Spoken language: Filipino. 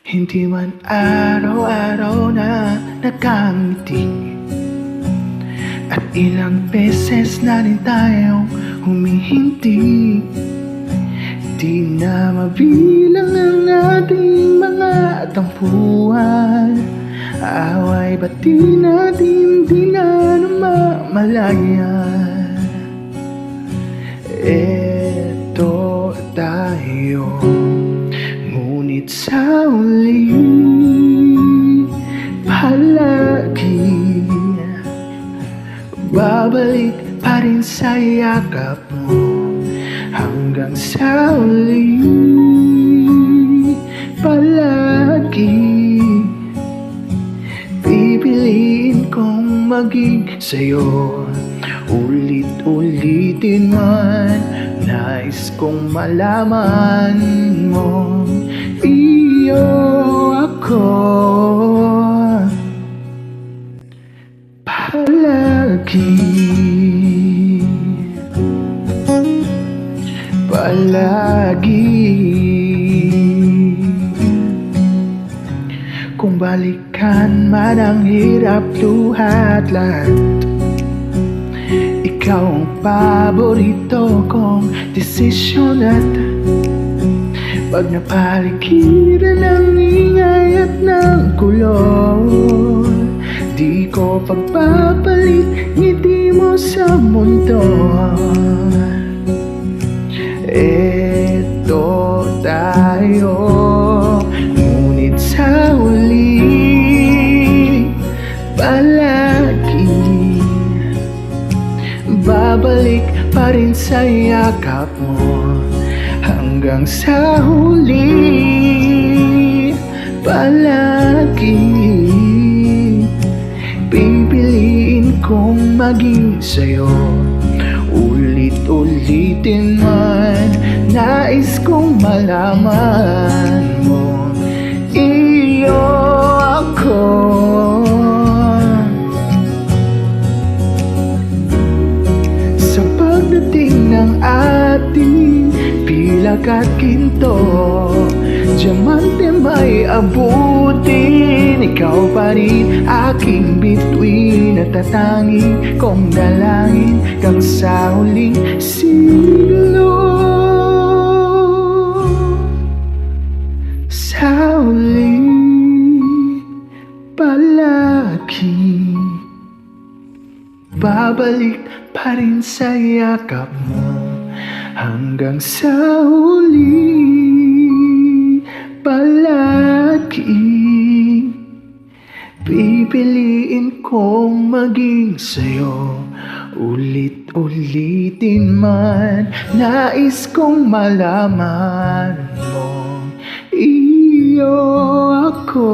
Hindi man araw-araw na nakangiti, at ilang beses na rin tayong humihinti. Di na mabilang ang ating mga tampuhan, away ba't di natin di na namamalayan. Eto tayo, ngunit sa uli palagi babalik pa rin sa yakap mo. Hanggang sa uli palagi pipiliin kong maging sa'yo. Ulit-ulitin man, nais kong malaman mo, iyo ako palagi. Kung balikan man ang hirap luhat lahat, ikaw ang paborito kong desisyon. At pag napaligiran ng ingay at ng gulo, di ko pagpapalit ngiti mo sa mundo. Eto tayo, ngunit sa huli palagi babalik pa rin sa yakap mo. Hanggang sa huli palagi pipiliin kong maging sa'yo. Ulit-ulitin man, nais kong malaman mo, iyo ako. Sa pagdating ng ating pilak at ginto, diamante may abutin, ikaw pa rin aking bituin at tatanging kong dalangin kang sa huling siglo. Sa huli palagi babalik pa rin sa yakap mo. Hanggang sa huli palagi pipiliin kong maging sa'yo. Ulit-ulitin man, nais kong malaman mo, iyo ako.